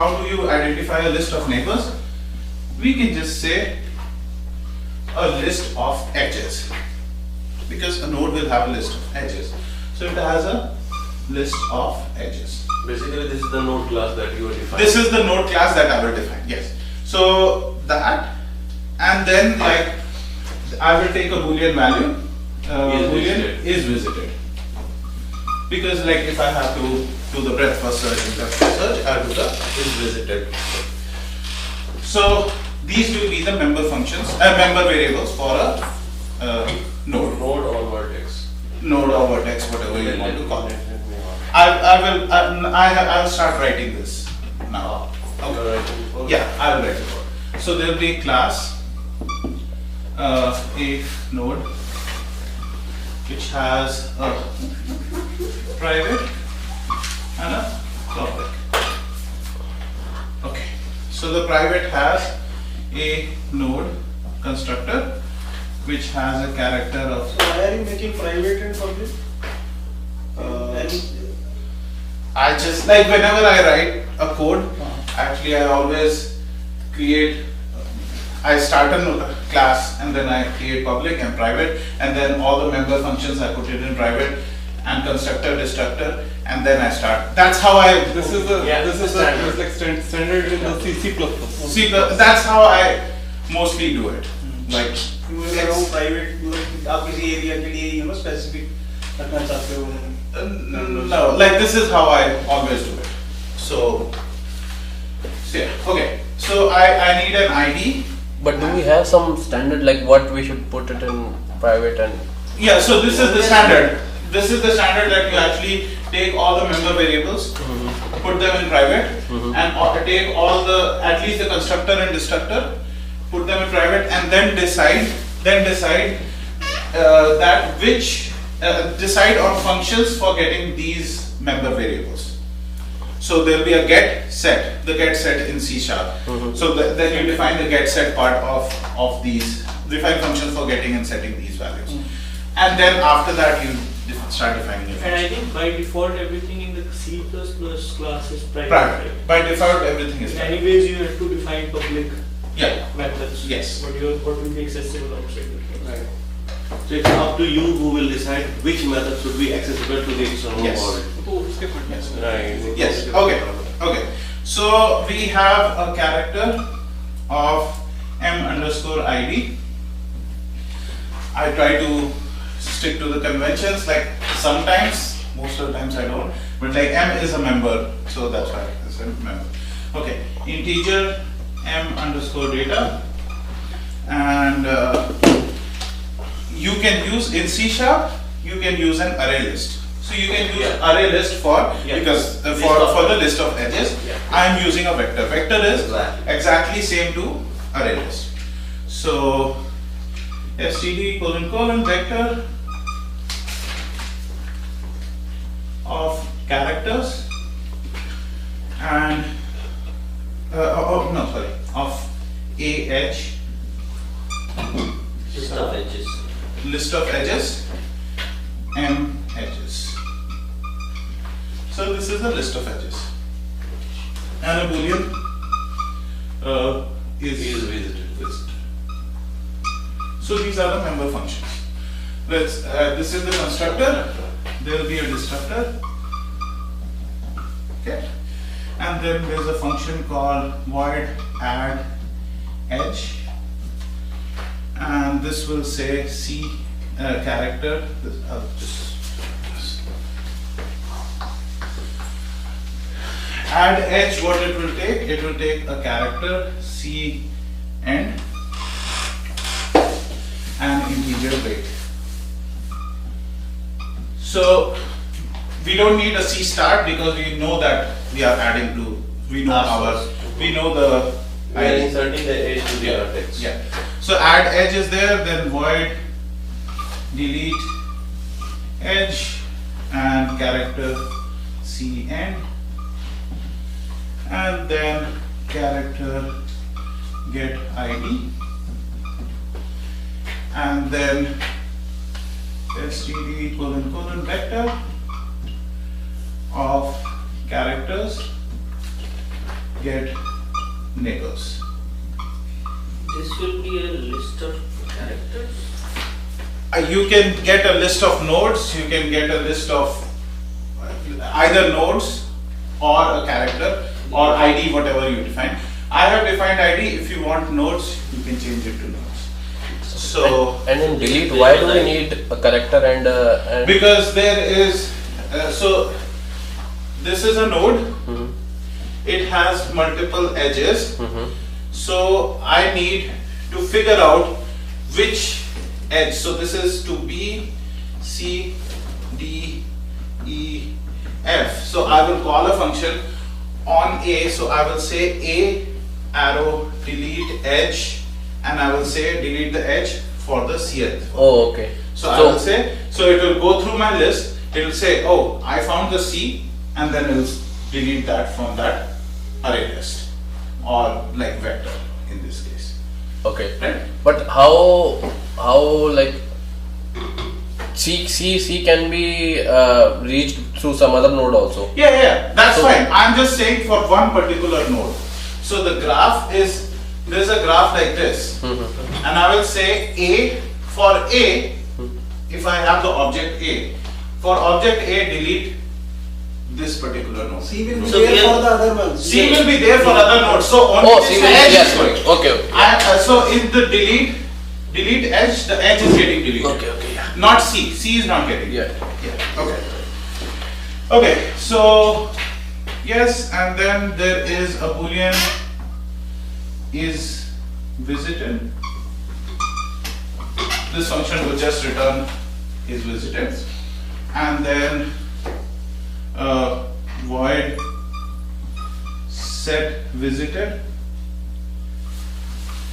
how do you identify a list of neighbors? We can just say a list of edges, because a node will have a list of edges. So it has a list of edges. Basically, this is the node class that you are defining. This is the node class that I will define, yes. So that, and then like I will take a boolean value, boolean is visited. Because like if I have to do the breadth first search and depth first search, I do the is visited. So these will be the member functions, member variables for a node. Node or vertex. Node or vertex, whatever you want to call it. I will start writing this now. Okay. Yeah, I will write it out. So there will be a class, a node, which has a private and a public. Okay. So the private has a node constructor which has a character of. So why are you making private and public? I just like whenever I write a code, actually I always create. I start a class and then I create public and private, and then all the member functions I put it in private and constructor, destructor, and then I start. That's how I. This is like standard in the C++. See, that's how I mostly do it. Like you have your own private, आप किसी area के लिए specific रखना चाहते हो? No, like this is how I always do it. So yeah, okay. So I need an ID. But do we have some standard like what we should put it in private and? Yeah, so this is the standard. This is the standard that you actually take all the member variables, put them in private, and take all the, at least the constructor and destructor, put them in private, and then decide that which, decide on functions for getting these member variables. So there will be a get set, the get set in C#. So then you define the get set part of these, define functions for getting and setting these values. And then after that you start defining your And I function. think by default everything in the C++ class is private. Private. By default everything is private. Anyways, you have to define public Yeah. methods. Yes. What will be accessible outside the class. Right. So it's up to you who will decide which method should be accessible to the external Yes. world. Yes. Right. Yes. Okay. Okay. So we have a character of m_id. I try to stick to the conventions. Like sometimes, most of the times I don't. But like m is a member, so that's why it's a member. Okay. Integer m_data, and you can use in C#. You can use an array list. So you can use array list for because for the list of edges. I am using a vector. Vector is exactly same to array list. So std : vector of characters and of a edge. List of edges. List of edges, m edges. So this is a list of edges, and a boolean is visited. So these are the member functions. This is the constructor. There will be a destructor. Okay, and then there is a function called void add edge. And this will say C character. Add edge. What it will take? It will take a character C end and integer weight. So we don't need a C start because we know that we are adding to. We know we know the. We are inserting the edge to the vertex. Yeah. So add edge is there, then void delete edge and character C end, and then character get ID, and then std : vector of characters get neighbors. This will be a list of characters. You can get a list of nodes, you can get a list of either nodes or a character or ID, whatever you define. I have defined ID. If you want nodes, you can change it to nodes. So, And in delete, why do we need a character and because there is, so this is a node, Mhm. it has multiple edges. Mhm. So I need to figure out which edge. So this is to B, C, D, E, F. So I will call a function on A. So I will say A arrow delete edge, and I will say delete the edge for the Cth. Oh, okay. So I will say, so it will go through my list. It will say, oh, I found the C, and then it will delete that from that array list, or like vector in this case, Okay. right? But how like C can be reached through some other node also. Yeah, that's So- fine. I'm just saying for one particular node. So the graph is, there's a graph like this, Mhm. and I will say A, for A, if I have the object A, for object A delete this particular node. C will be So there we for are- the other ones. C will be there for other nodes, so only Oh, this C will edge yes. is going. Okay. Okay. So in the delete edge, the edge is getting deleted. Okay. Okay. Yeah. Not C. C is not getting. Yeah. Yeah. Okay. Okay. So yes, and then there is a boolean is visited. This function will just return is visited, and then void set visited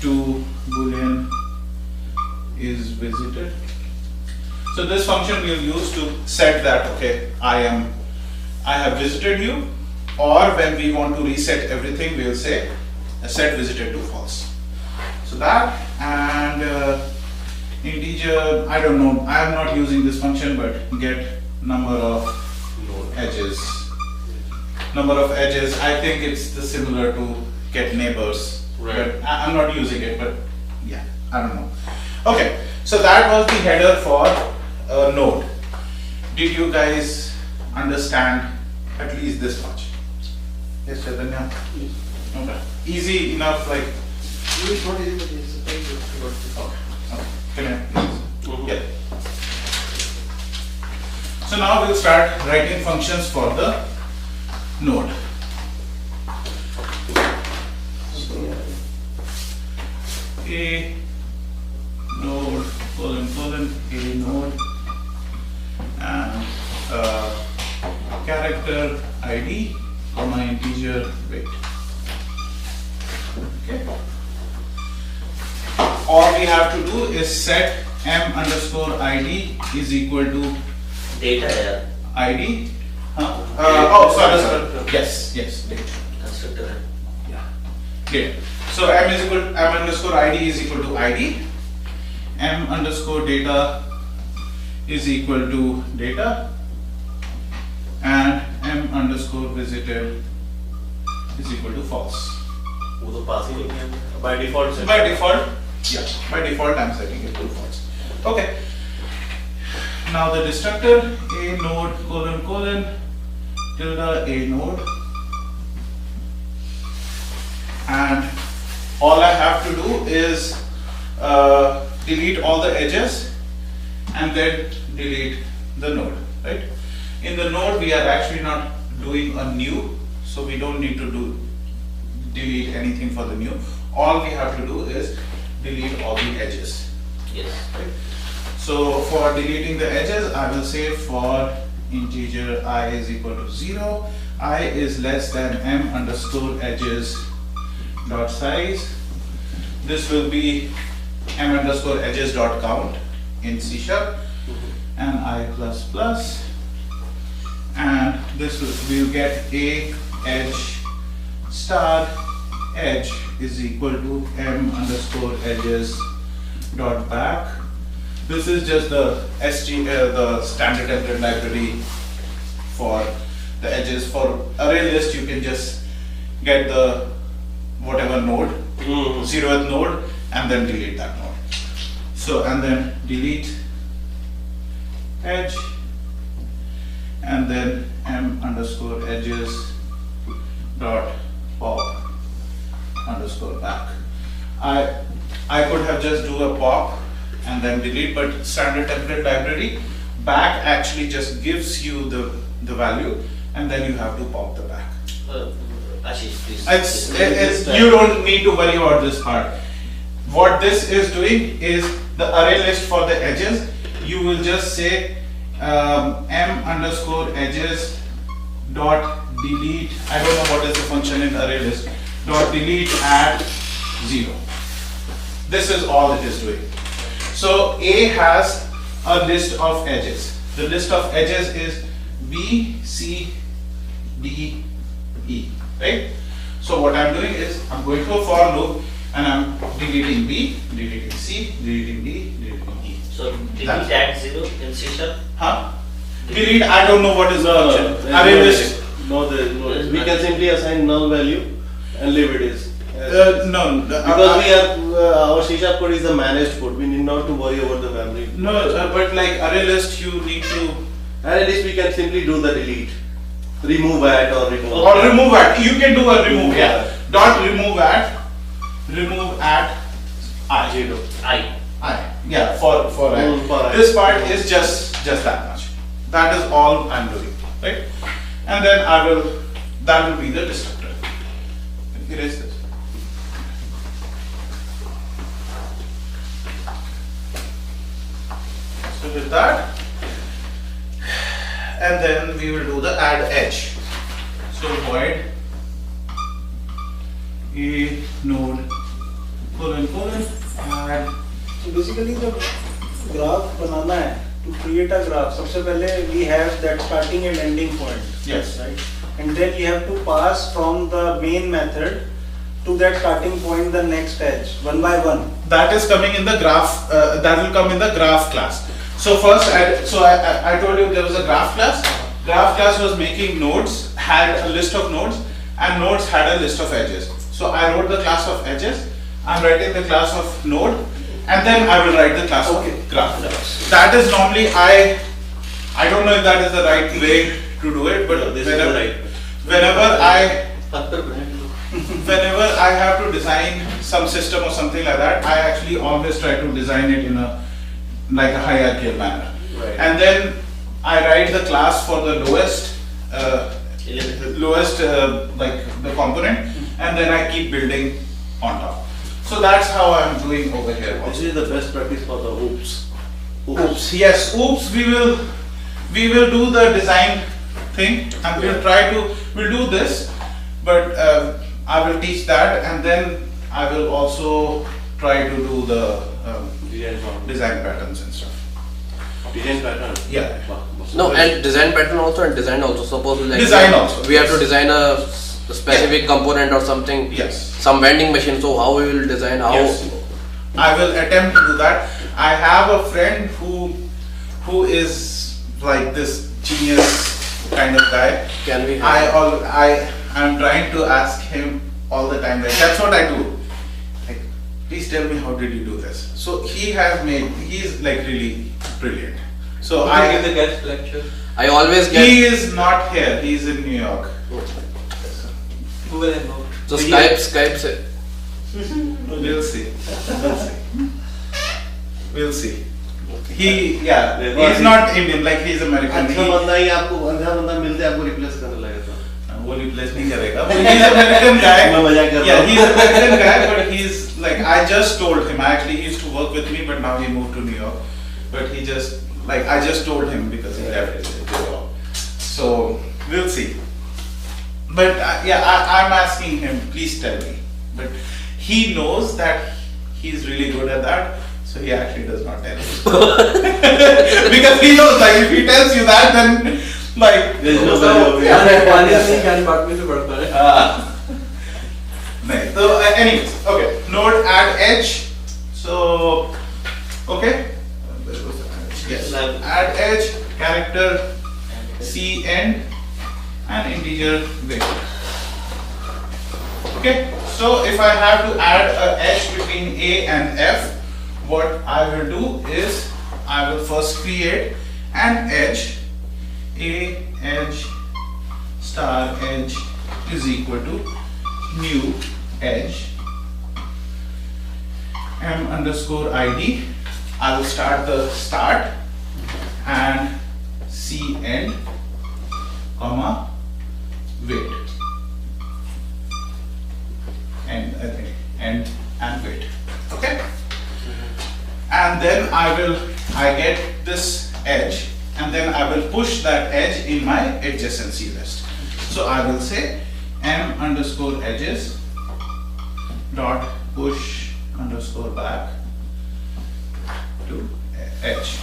to boolean is visited. So this function we'll use to set that, okay, I have visited you, or when we want to reset everything, we'll say set visited to false. So that, and integer, I don't know, I am not using this function, but get number of edges. Number of edges, I think it's similar to get neighbors. Right. But I'm not using it, but yeah, I don't know. Okay, so that was the header for a node. Did you guys understand at least this much? Yes, Chaitanya? Okay. Easy enough, like, It's not easy, but it's very good. okay. Can I please? Mhm. Yeah. So now we'll start writing functions for the node. A node colon a node and character ID comma integer weight. Okay. All we have to do is set m underscore id is equal to Data here. id. Oh, sorry. Yes, data. Constructor. Data. So m is equal m underscore id is equal to id. M underscore data is equal to data, and m underscore visited is equal to false. वो तो पास ही नहीं है by default से. By default, yeah, by default I'm setting it to false. Okay. Now the destructor a node colon tilde a node, and all I have to do is delete all the edges and then delete the node, right? In the node we are actually not doing a new, so we don't need to delete anything for the new. All we have to do is delete all the edges. Yes. Right? So for deleting the edges, I will say for integer I is equal to 0, I is less than m underscore edges dot size. This will be m underscore edges dot count in C#, and I plus plus, and this will get a edge star edge is equal to m underscore edges dot back. This is just the the standard template library for the edges. For array list, you can just get the whatever node, Hmm. 0th node, and then delete that node. So, and then delete edge, and then m underscore edges dot pop underscore back. I could have just do a pop and then delete, but standard template library back actually just gives you the value, and then you have to pop the back. Ashish, please. You don't need to worry about this part. What this is doing is the array list for the edges. You will just say m underscore edges dot delete. I don't know what is the function in array list. Dot delete at 0. This is all it is doing. So A has a list of edges. The list of edges is B, C, D, E, right? So what I'm doing is I'm going to a for loop and I'm deleting B, deleting C, deleting D, deleting E. So delete That's- at 0 in C sharp. Huh? Delete, I don't know what is the No, function. Array list. no, there is no. We can simply assign null value and leave it as. No, Because we are our C# code is a managed code. We need not to worry about the memory. no, but like array list, you need to And at least we can simply do the delete, remove at or remove. or remove at. You can do a remove, yeah. Dot remove at I. Zero. I. Yeah, for I. For I. This part is just that much. That is all I'm doing, right? And then that will be the destructor. Erase this. So with that, and then we will do the add edge. So void a node colon add. So basically the graph बनाना है, to create a graph सबसे पहले we have that starting and ending point. Yes. Right. And then you have to pass from the main method to that starting point the next edge one by one. That is coming in the graph. That will come in the graph class. So first, I told you there was a graph class. Graph class was making nodes, had a list of nodes, and nodes had a list of edges. So I wrote the class of edges. I'm writing the class of node, and then I will write the class Okay. of graph. That is normally I don't know if that is the right way to do it, but No, this is the right way. whenever I have to design some system or something like that, I actually always try to design it in a like a hierarchical manner. Right. And then I write the class for the lowest, like the component, and then I keep building on top. So that's how I'm doing over here. This Also. is the best practice for the oops. Oops, yes, oops. We will do the design thing, and we'll do this, but I will teach that, and then I will also try to do the design patterns and stuff. Design pattern. Yeah. No, and design pattern also and design also. Suppose like Design also, we have to yes. design a specific component or something. Yes. Some vending machine. So how we will design how? Yes. I will attempt to do that. I have a friend who is like this genius kind of guy. Can we? I'm trying to ask him all the time. Like that's what I do. Like, please tell me how did you do this? So he's like really brilliant. So I give the guest lecture. I always get. he is not here. He's in New York. Google Hangout. So Skype se. We'll see. We'll see. He's not Indian. Like he's American. अच्छा बंदा ही आपको अंधा बंदा मिलते आपको replace करने लगेगा. वो replace नहीं करेगा. He's American guy. मैं मजाक कर रहा Yeah, हूँ. he's American guy, but he's like I just told him. Actually, he used to work with me, but now he moved to New York. But he just like I just told him because he left his job. So we'll see. But I'm asking him. Please tell me. But he knows that he's really good at that. So he actually does not tell you. Because he knows, like, if he tells you that, then, like, There is no value of it. पानी नहीं ज्ञान बांटने से बढ़ता है. नहीं. So, anyways, okay. Node add edge. So, okay. Yes. Add edge, character, C end, and integer weight. Okay, so if I have to add a edge between A and F, what I will do is I will first create an edge. A edge star edge is equal to new edge M underscore ID. I will start the start and C end, comma, weight. And I think end and weight. Okay? And then I get this edge, and then I will push that edge in my adjacency list. So I will say M underscore edges dot push underscore back to edge.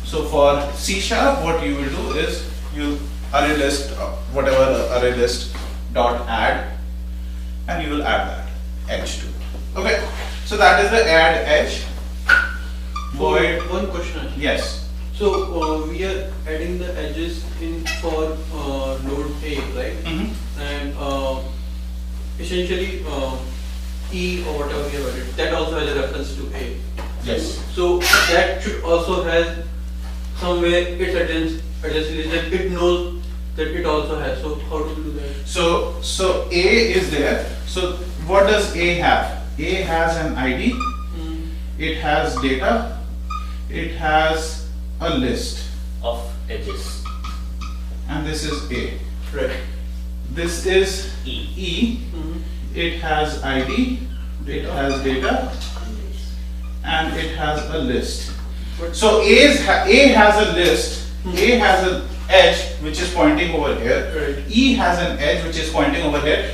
So for C sharp, what you will do is you array list, whatever array list dot add, and you will add that edge to it. Okay, so that is the add edge. Void. One question. Yes. So we are adding the edges in for node A, right? Mhm. And essentially E or whatever we have added, that also has a reference to A. Yes. So that should also has somewhere its adjacency that it knows that it also has. So how do we do that? So A is there. So what does A have? A has an ID. It has data. It has a list, Of edges. and this is A. Right. This is E. E. It has ID. It has data, and it has a list. So A has a list. A has an edge which is pointing over here. Right. E has an edge which is pointing over here.